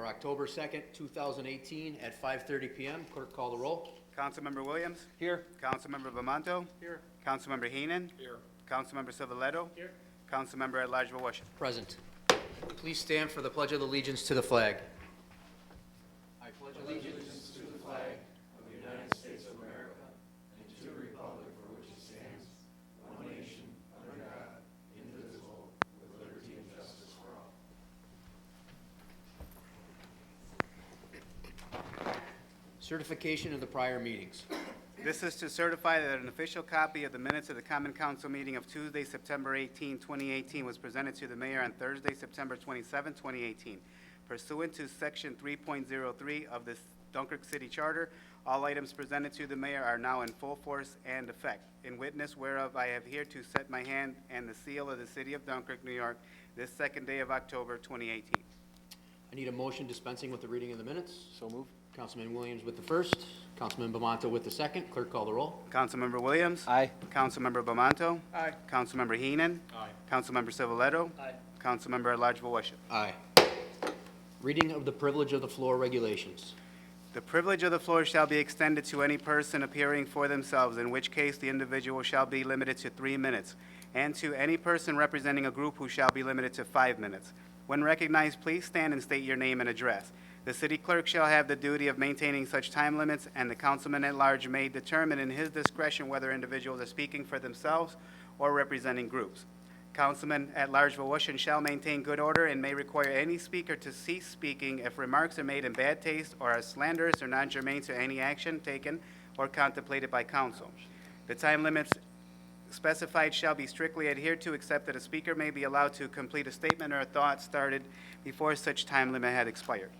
for October 2nd, 2018 at 5:30 p.m. Clerk, call the roll. Councilmember Williams? Here. Councilmember Bamanto? Here. Councilmember Heenan? Here. Councilmember Civiletto? Here. Councilmember at large Voisin. Present. Please stand for the Pledge of Allegiance to the flag. I pledge allegiance to the flag of the United States of America and to the republic for which it stands, one nation, under God, indivisible, with liberty and justice for all. Certification of the prior meetings. This is to certify that an official copy of the minutes of the Common Council meeting of Tuesday, September 18, 2018 was presented to the mayor on Thursday, September 27, 2018. Pursuant to Section 3.03 of the Dunkirk City Charter, all items presented to the mayor are now in full force and effect. In witness whereof I have here to set my hand and the seal of the city of Dunkirk, New York, this second day of October, 2018. I need a motion dispensing with the reading of the minutes. So moved. Councilman Williams with the first, Councilman Bamanto with the second. Clerk, call the roll. Councilmember Williams? Aye. Councilmember Bamanto? Aye. Councilmember Heenan? Aye. Councilmember Civiletto? Aye. Councilmember at large Voisin. Aye. Reading of the privilege of the floor regulations. The privilege of the floor shall be extended to any person appearing for themselves, in which case the individual shall be limited to 3 minutes, and to any person representing a group who shall be limited to 5 minutes. When recognized, please stand and state your name and address. The city clerk shall have the duty of maintaining such time limits, and the councilman at large may determine in his discretion whether individuals are speaking for themselves or representing groups. Councilman at large Voisin shall maintain good order and may require any speaker to cease speaking if remarks are made in bad taste or are slanderous or non-germane to any action taken or contemplated by council. The time limits specified shall be strictly adhered to, except that a speaker may be allowed to complete a statement or a thought started before such time limit had expired.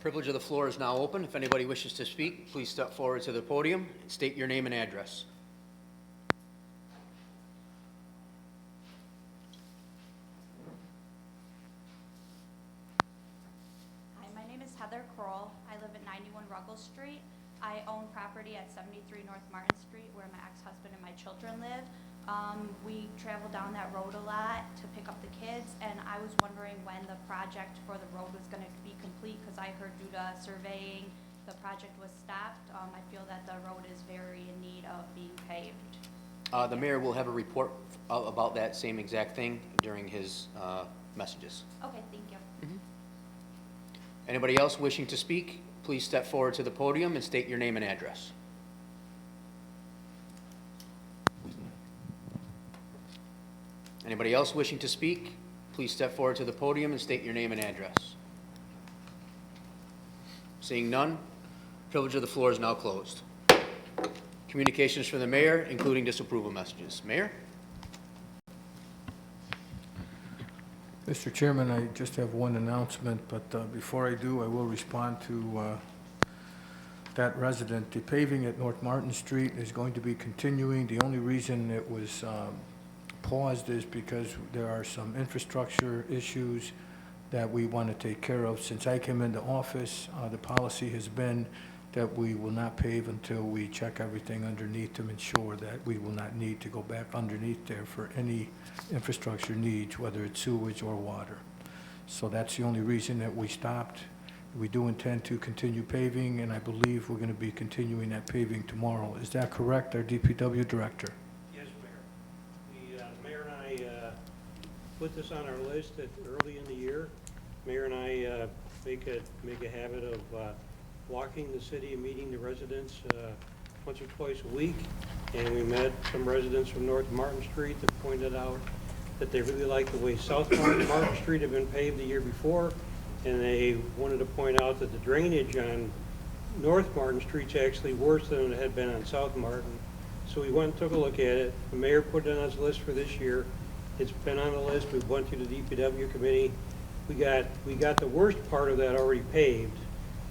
Privilege of the floor is now open. If anybody wishes to speak, please step forward to the podium and state your name and address. Hi, my name is Heather Kroll. I live at 91 Ruggles Street. I own property at 73 North Martin Street where my ex-husband and my children live. We travel down that road a lot to pick up the kids, and I was wondering when the project for the road was going to be complete, because I heard due to surveying, the project was stopped. I feel that the road is very in need of being paved. The mayor will have a report about that same exact thing during his messages. Okay, thank you. Anybody else wishing to speak, please step forward to the podium and state your name and address. Anybody else wishing to speak, please step forward to the podium and state your name and address. Seeing none, privilege of the floor is now closed. Communications from the mayor, including disapproval messages. Mayor? Mr. Chairman, I just have one announcement, but before I do, I will respond to that resident. The paving at North Martin Street is going to be continuing. The only reason it was paused is because there are some infrastructure issues that we want to take care of. Since I came into office, the policy has been that we will not pave until we check everything underneath to ensure that we will not need to go back underneath there for any infrastructure needs, whether it's sewage or water. So that's the only reason that we stopped. We do intend to continue paving, and I believe we're going to be continuing that paving tomorrow. Is that correct, our DPW director? Yes, Mayor. The mayor and I put this on our list early in the year. Mayor and I make a habit of walking the city and meeting the residents once or twice a week. And we met some residents from North Martin Street that pointed out that they really like the way South Martin Street had been paved the year before. And they wanted to point out that the drainage on North Martin Street's actually worse than it had been on South Martin. So we went and took a look at it. The mayor put it on his list for this year. It's been on the list. We went through the DPW committee. We got the worst part of that already paved,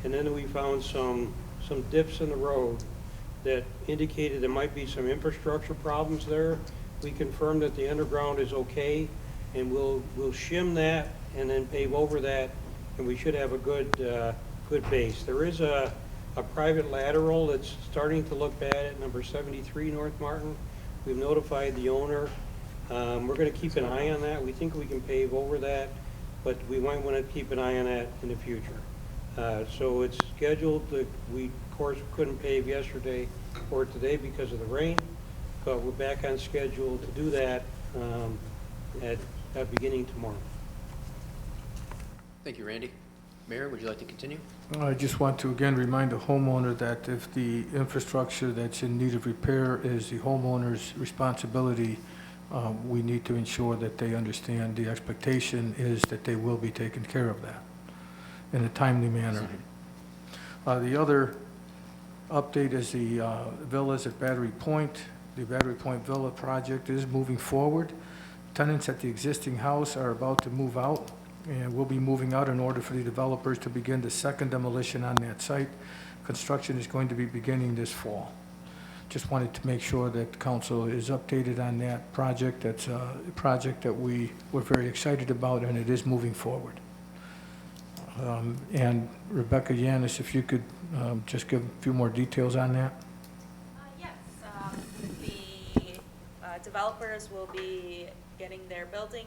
and then we found some dips in the road that indicated there might be some infrastructure problems there. We confirmed that the underground is okay, and we'll shim that and then pave over that, and we should have a good base. There is a private lateral that's starting to look bad at number 73 North Martin. We've notified the owner. We're going to keep an eye on that. We think we can pave over that. but we might want to keep an eye on that in the future. So it's scheduled, that we, of course, couldn't pave yesterday or today because of the rain, but we're back on schedule to do that at beginning tomorrow. Thank you, Randy. Mayor, would you like to continue? I just want to again remind the homeowner that if the infrastructure that's in need of repair is the homeowner's responsibility, we need to ensure that they understand the expectation is that they will be taking care of that in a timely manner. The other update is the villas at Battery Point. The Battery Point Villa project is moving forward. Tenants at the existing house are about to move out, and will be moving out in order for the developers to begin the second demolition on that site. Construction is going to be beginning this fall. Just wanted to make sure that the council is updated on that project. That's a project that we're very excited about, and it is moving forward. And Rebecca Yanis, if you could just give a few more details on that. Yes, the developers will be getting their building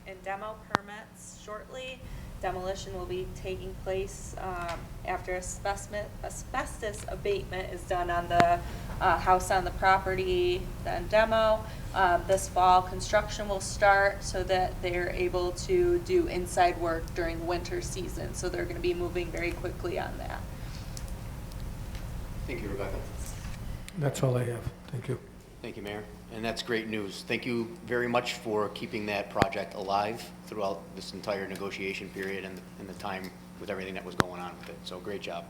and demo permits shortly. Demolition will be taking place after asbestos abatement is done on the house on the property, then demo. This fall, construction will start so that they're able to do inside work during winter season. So they're going to be moving very quickly on that. Thank you, Rebecca. That's all I have. Thank you. Thank you, Mayor. And that's great news. Thank you very much for keeping that project alive throughout this entire negotiation period and the time with everything that was going on with it. So great job.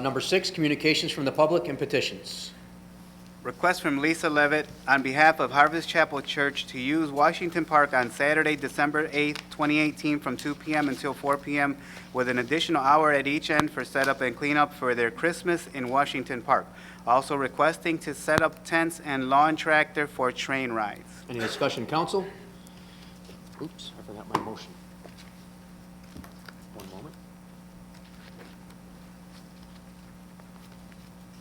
Number 6, communications from the public and petitions. Request from Lisa Levitt on behalf of Harvest Chapel Church to use Washington Park on Saturday, December 8th, 2018, from 2 p.m. until 4 p.m., with an additional hour at each end for setup and cleanup for their Christmas in Washington Park. Also requesting to set up tents and lawn tractor for train rides. Any discussion, council? Oops, I forgot my motion. One moment.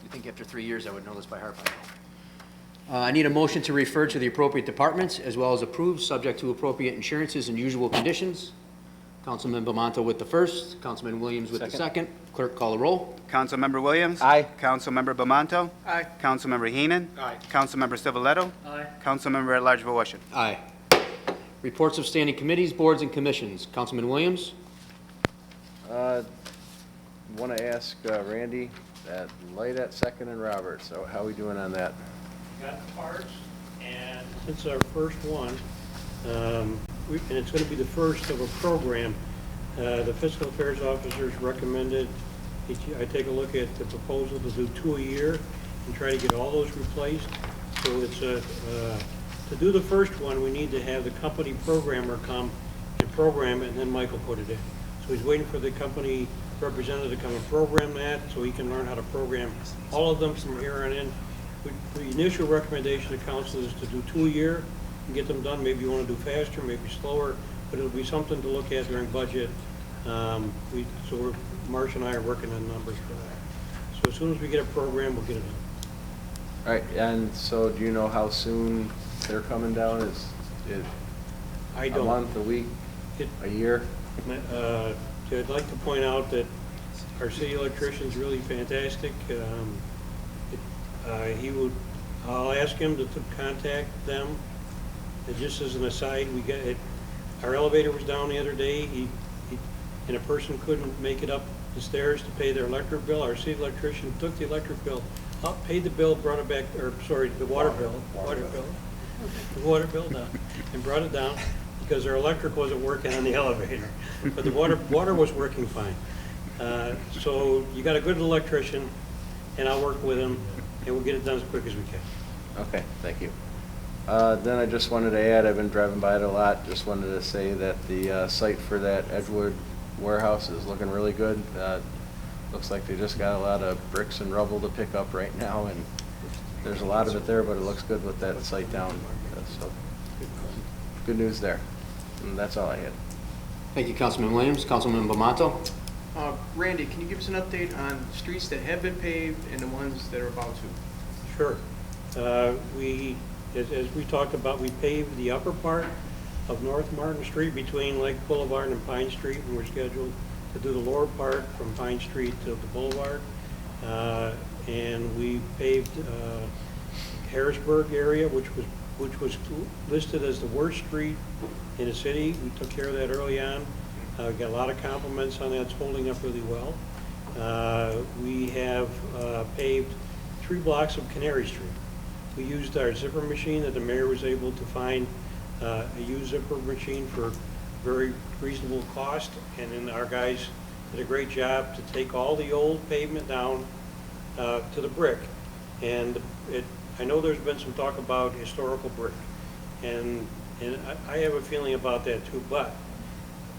You think after 3 years I would know this by heart by now? I need a motion to refer to the appropriate departments as well as approve, subject to appropriate insurances and usual conditions. Councilman Bamanto with the first, Councilman Williams with the second. Clerk, call the roll. Councilmember Williams? Aye. Councilmember Bamanto? Aye. Councilmember Heenan? Aye. Councilmember Civiletto? Aye. Councilmember at-large Voisin. Aye. Reports of standing committees, boards, and commissions. Councilman Williams? Want to ask Randy, that light at Second and Robert, so how are we doing on that? Got the parts, and it's our first one, and it's going to be the first of a program. The fiscal affairs officers recommended I take a look at the proposal to do 2 a year and try to get all those replaced. So it's to do the first one, we need to have the company programmer come and program it, and then Michael put it in. So he's waiting for the company representative to come and program that, so he can learn how to program all of them from here on in. The initial recommendation to council is to do 2 a year and get them done. Maybe you want to do faster, maybe slower, but it'll be something to look at during budget. Marsh and I are working on numbers for that. So as soon as we get a program, we'll get it done. All right, and so do you know how soon they're coming down? Is it I don't. a month, a week, a year? I'd like to point out that our city electrician's really fantastic. I'll ask him to contact them. And just as an aside, our elevator was down the other day, and a person couldn't make it up the stairs to pay their electric bill. Our city electrician took the electric bill up, paid the bill, brought it back, the water bill down, and brought it down because our electric wasn't working on the elevator, but the water was working fine. So you got a good electrician, and I'll work with him, and we'll get it done as quick as we can. Okay, thank you. Then I just wanted to add, I've been driving by it a lot, just wanted to say that the site for that Edgewood warehouse is looking really good. Looks like they just got a lot of bricks and rubble to pick up right now, and there's a lot of it there, but it looks good with that site down. So good news there. And that's all I had. Thank you, Councilman Williams. Councilman Bamanto? Randy, can you give us an update on streets that have been paved and the ones that are about to? Sure. As we talked about, we paved the upper part of North Martin Street between Lake Boulevard and Pine Street, and we're scheduled to do the lower part from Pine Street to the Boulevard. And we paved Harrisburg area, which was listed as the worst street in the city. We took care of that early on. We got a lot of compliments on that. It's holding up really well. We have paved 3 blocks of Canary Street. We used our zipper machine that the mayor was able to find, a used zipper machine for very reasonable cost, and then our guys did a great job to take all the old pavement down to the brick. And I know there's been some talk about historical brick, and I have a feeling about that too, but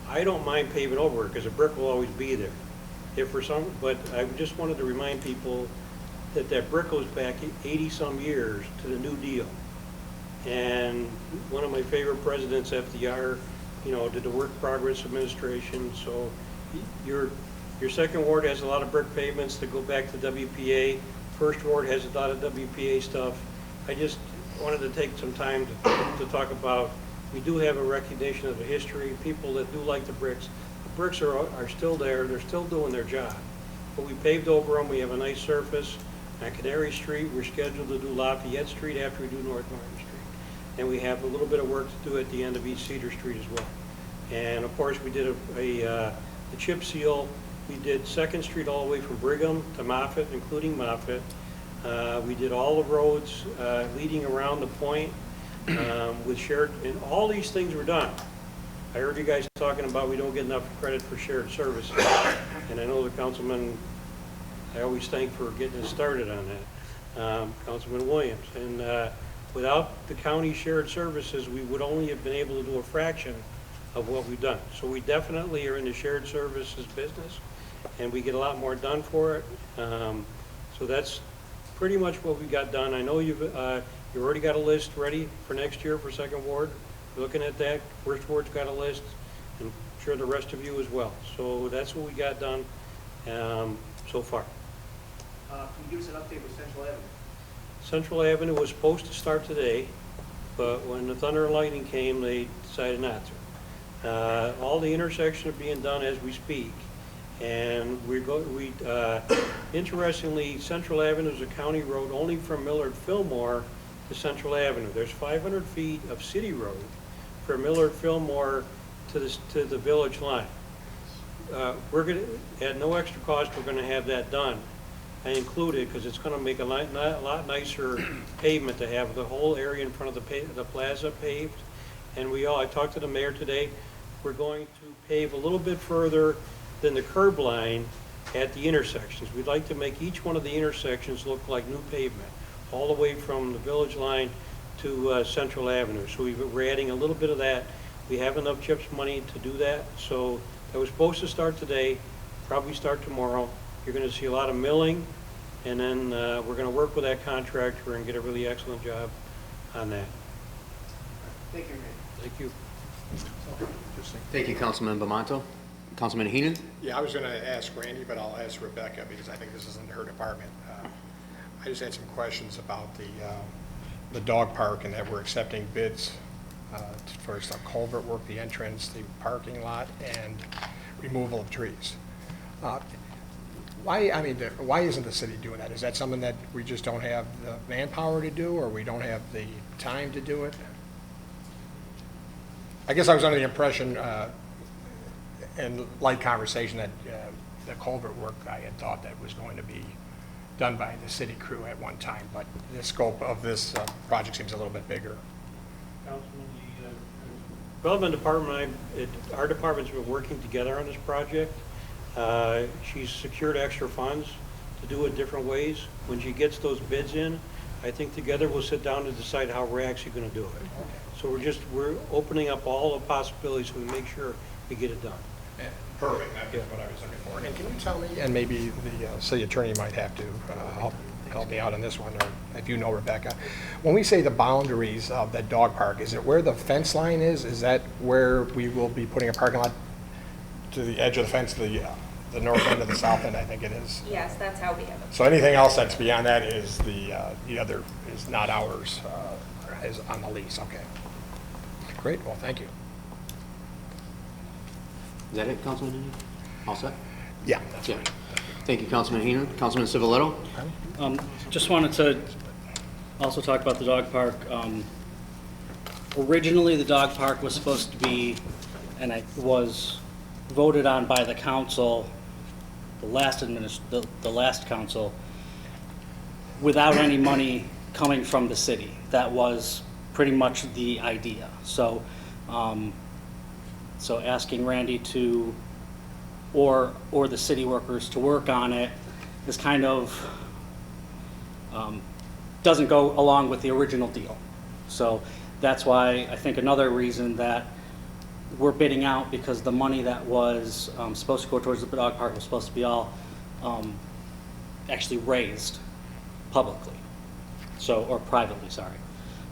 I don't mind paving over it because the brick will always be there. But I just wanted to remind people that that brick goes back 80-some years to the New Deal. And one of my favorite presidents, FDR, did the Work Progress Administration. So your second ward has a lot of brick pavements that go back to WPA. First ward has a lot of WPA stuff. I just wanted to take some time to talk about, we do have a recognition of the history, people that do like the bricks. The bricks are still there, they're still doing their job. But we paved over them, we have a nice surface. On Canary Street, we're scheduled to do Lafayette Street after we do North Martin Street. And we have a little bit of work to do at the end of East Cedar Street as well. And of course, we did the chip seal. We did 2nd Street all the way from Brigham to Moffett, including Moffett. We did all the roads leading around the point with shared, and all these things were done. I heard you guys talking about we don't get enough credit for shared services. And I know the councilman, I always thank for getting us started on that, Councilman Williams. And without the county shared services, we would only have been able to do a fraction of what we've done. So we definitely are in the shared services business, and we get a lot more done for it. So that's pretty much what we got done. I know you've already got a list ready for next year for 2nd Ward. We're looking at that. 1st Ward's got a list, and I'm sure the rest of you as well. So that's what we got done so far. Can you give us an update with Central Avenue? Central Avenue was supposed to start today, but when the thunder and lightning came, they decided not to. All the intersections are being done as we speak, and interestingly, Central Avenue is a county road only from Millard Fillmore to Central Avenue. There's 500 feet of city road from Millard Fillmore to the village line. We're gonna, at no extra cost, we're gonna have that done. I included because it's going to make a lot nicer pavement to have the whole area in front of the plaza paved. And I talked to the mayor today. We're going to pave a little bit further than the curb line at the intersections. We'd like to make each one of the intersections look like new pavement, all the way from the village line to Central Avenue. So we're adding a little bit of that. We have enough CHIPS money to do that. So that was supposed to start today, probably start tomorrow. You're going to see a lot of milling, and then we're going to work with that contractor and get a really excellent job on that. Thank you, Thank you. Thank you, Councilman Bamanto. Councilman Heenan? Yeah, I was going to ask Randy, but I'll ask Rebecca because I think this isn't her department. I just had some questions about the dog park and that we're accepting bids for some culvert work, the entrance, the parking lot, and removal of trees. Why isn't the city doing that? Is that something that we just don't have the manpower to do, or we don't have the time to do it? I guess I was under the impression, in light conversation, that the culvert work, I had thought that was going to be done by the city crew at one time, but the scope of this project seems a little bit bigger. Councilman, the Development Department, our department's been working together on this project. She's secured extra funds to do it different ways. When she gets those bids in, I think together we'll sit down and decide how we're actually going to do it. So we're opening up all the possibilities so we make sure we get it done. Perfect, that's what I was looking for. And can you tell me, and maybe the city attorney might have to help me out on this one, or if you know, Rebecca, when we say the boundaries of that dog park, is it where the fence line is? Is that where we will be putting a parking lot to the edge of the fence, the north end or the south end, I think it is? Yes, that's how we have it. So anything else that's beyond that is the other, is not ours, is on the lease, okay. Great, well, thank you. Is that it, Councilman? All set? Yeah, that's Yeah. fine. Thank you, Councilman Heenan. Councilman Civiletto? Just wanted to also talk about the dog park. Originally, the dog park was supposed to be, and it was voted on by the council, the last council, without any money coming from the city. That was pretty much the idea. So, so asking Randy to, or the city workers to work on it is kind of, doesn't go along with the original deal. So that's why I think another reason that we're bidding out, because the money that was supposed to go towards the dog park was supposed to be all actually raised publicly, so, or privately, sorry.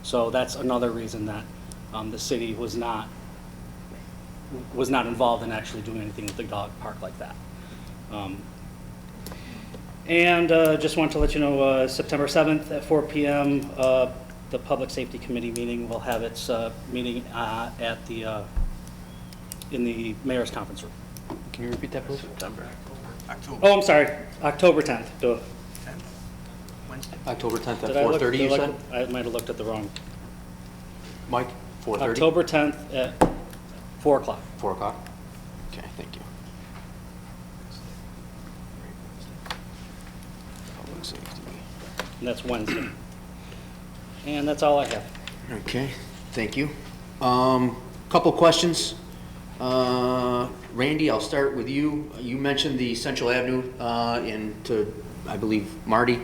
So that's another reason that the city was not involved in actually doing anything with the dog park like that. And just wanted to let you know, September 7th at 4 p.m., the Public Safety Committee meeting will have its meeting at the, in the Mayor's Conference Room. Can you repeat that, please? September. Oh, I'm sorry, October 10th. Duh. October 10th at Did I look- 4:30, you did I said? look- I might have looked at the wrong. Mike, 4:30? October 10th at 4 o'clock. 4 o'clock? Okay, thank you. Public safety. And that's Wednesday. And that's all I have. Okay, thank you. Couple questions. Randy, I'll start with you. You mentioned the Central Avenue to, I believe, Marty.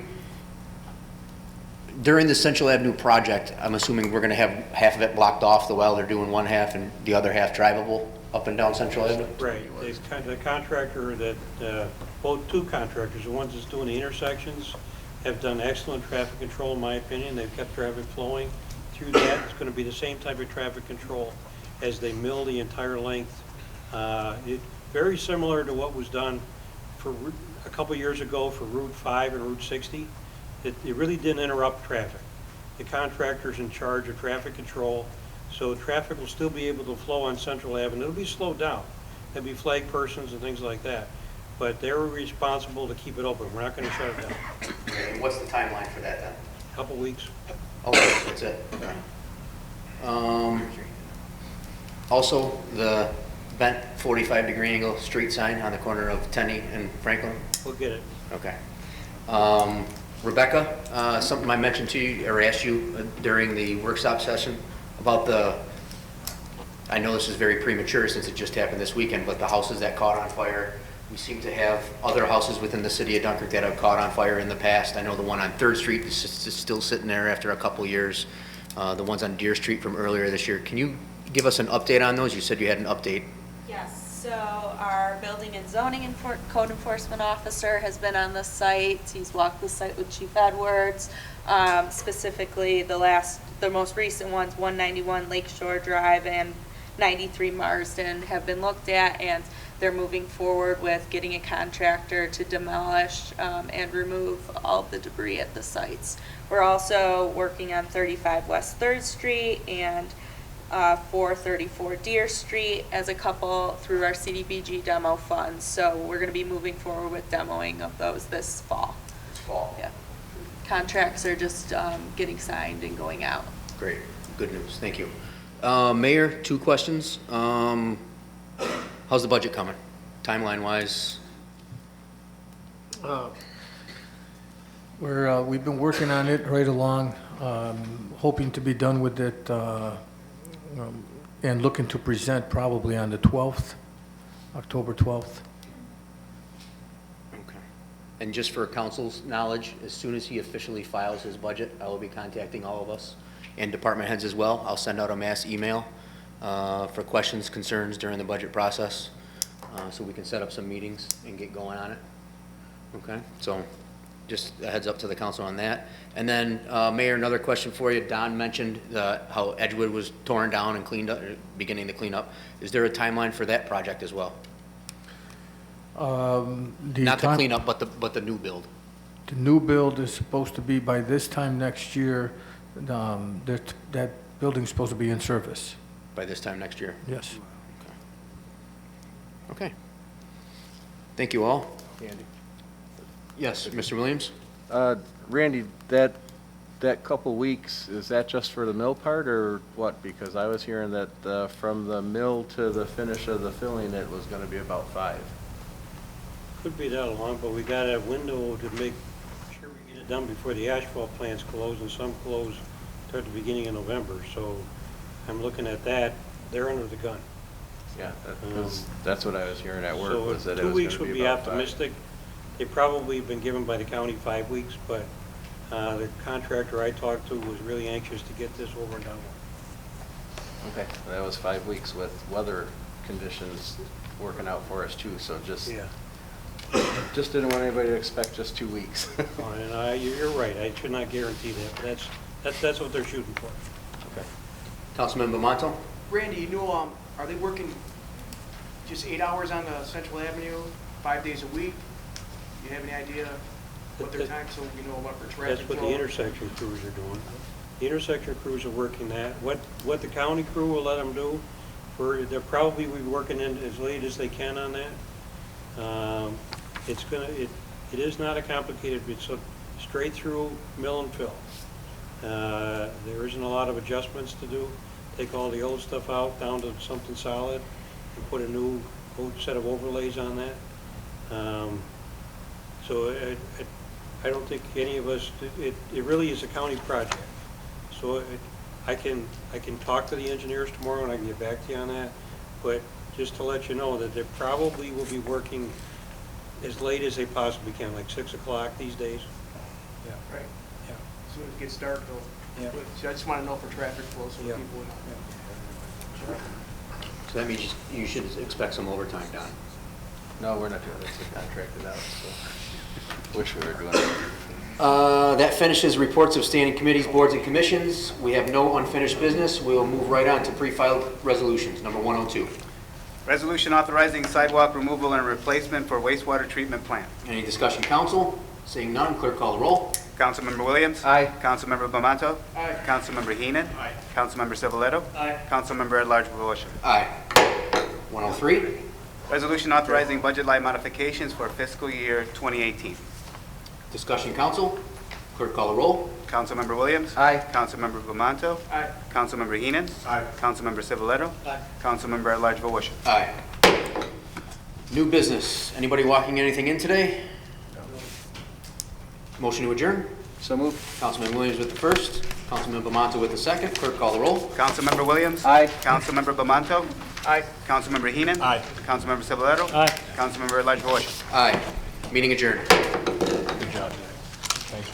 During the Central Avenue project, I'm assuming we're gonna have half of it blocked off while they're doing one half and the other half drivable up and down Central Avenue? Right, the contractor that, both two contractors, the ones that's doing the intersections, have done excellent traffic control, in my opinion. They've kept traffic flowing through that. It's gonna be the same type of traffic control as they mill the entire length. Very similar to what was done for a couple years ago for Route 5 and Route 60. It really didn't interrupt traffic. The contractor's in charge of traffic control, so traffic will still be able to flow on Central Avenue. It'll be slowed down. There'll be flag persons and things like that. But they're responsible to keep it open. We're not gonna shut it down. And what's the timeline for that then? Couple weeks. Okay, that's it. Also, the bent 45-degree angle street sign on the corner of Tenney and Franklin? We'll get it. Okay. Rebecca, something I mentioned to you or asked you during the workshop session about I know this is very premature since it just happened this weekend, but the houses that caught on fire, we seem to have other houses within the city of Dunkirk that have caught on fire in the past. I know the one on 3rd Street is still sitting there after a couple years. The ones on Deer Street from earlier this year. Can you give us an update on those? You said you had an update. Yes, so our building and zoning code enforcement officer has been on the site. He's walked the site with Chief Edwards. Specifically, the most recent ones, 191 Lakeshore Drive and 93 Marsden, have been looked at, and they're moving forward with getting a contractor to demolish and remove all of the debris at the sites. We're also working on 35 West 3rd Street and 434 Deer Street as a couple through our CDBG demo funds. So we're going to be moving forward with demoing of those this fall. This fall. Yeah. Contracts are just getting signed and going out. Great. Good news. Thank you. Mayor, 2 questions. How's the budget coming, timeline-wise? We've been working on it right along, hoping to be done with it and looking to present probably on the 12th, October 12th. Okay. And just for council's knowledge, as soon as he officially files his budget, I will be contacting all of us and department heads as well. I'll send out a mass email for questions, concerns during the budget process, so we can set up some meetings and get going on it. Okay, so just a heads up to the council on that. And then, Mayor, another question for you. Don mentioned how Edgewood was torn down and cleaned up, or beginning to clean up. Is there a timeline for that project as well? Not the cleanup, but the new build. The new build is supposed to be by this time next year. That building's supposed to be in service. by this time next year? Yes. Okay. Thank you all. Andy? Yes, Mr. Williams? Randy, that couple weeks, is that just for the mill part or what? Because I was hearing that from the mill to the finish of the filling, it was gonna be about 5. Could be that long, but we got a window to make sure we get it done before the asphalt plants close, and some close toward the beginning of November, so I'm looking at that. They're under the gun. Yeah, that's what I was hearing at work, was that it So 2 was weeks gonna would be be about 5. optimistic. They probably been given by the county 5 weeks, but the contractor I talked to was really anxious to get this over and done with. Okay, that was 5 weeks with weather conditions working out for us too, so just didn't want anybody to expect just 2 weeks. And you're right, I should not guarantee that, but that's what they're shooting for. Okay. Councilman Bamanto? Randy, you know, are they working just 8 hours on the Central Avenue, 5 days a week? Do you have any idea what their time, so we know what for traffic That's what flow? the intersection crews are doing. The intersection crews are working that. What the county crew will let them do, they'll probably be working in as late as they can on that. It is not a complicated, it's a straight through mill and fill. There isn't a lot of adjustments to do. Take all the old stuff out down to something solid and put a new set of overlays on that. So I don't think any of us, it really is a county project. So I can talk to the engineers tomorrow and I can get back to you on that. But just to let you know that they probably will be working as late as they possibly can, like 6 o'clock these days. Yeah, right. Yeah. As soon as it gets dark, though. Yeah. So I just want to know for traffic flow, so Yeah. people know. So that means you should expect some overtime, Don. No, we're not doing it, it's contracted out, so wish we were doing it. That finishes reports of standing committees, boards, and commissions. We have no unfinished business. We will move right on to pre-filed resolutions, number 102. Resolution authorizing sidewalk removal and replacement for wastewater treatment plant. Any discussion, council? Seeing none, clerk call the roll. Councilmember Williams? Aye. Councilmember Bamanto? Aye. Councilmember Heenan? Aye. Councilmember Civiletto? Aye. Councilmember at large Volusia. Aye. 103. Resolution authorizing budget line modifications for fiscal year 2018. Discussion, council? Clerk call the roll. Councilmember Williams? Aye. Councilmember Bamanto? Aye. Councilmember Heenan? Aye. Councilmember Civiletto? Aye. Councilmember at large Volusia. Aye. New business. Anybody walking anything in today? Motion to adjourn. So moved. Councilman Williams with the first. Councilman Bamanto with the second. Clerk call the roll. Councilmember Williams? Aye. Councilmember Bamanto? Aye. Councilmember Heenan? Aye. Councilmember Civiletto? Aye. Councilmember at large Volusia. Aye. Meeting adjourned. Good job. Thanks.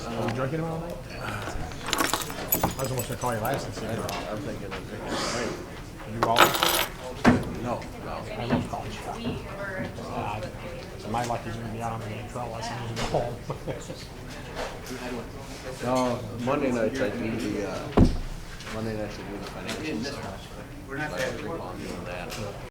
Are we drinking all night? I was almost gonna call you last and see if I'm thinking of drinking tonight. you all. No, I love college. My luck is gonna be out on the trail lessons and go home. no. Monday nights I do the financial stuff. We're not So I that. drink while I'm doing that.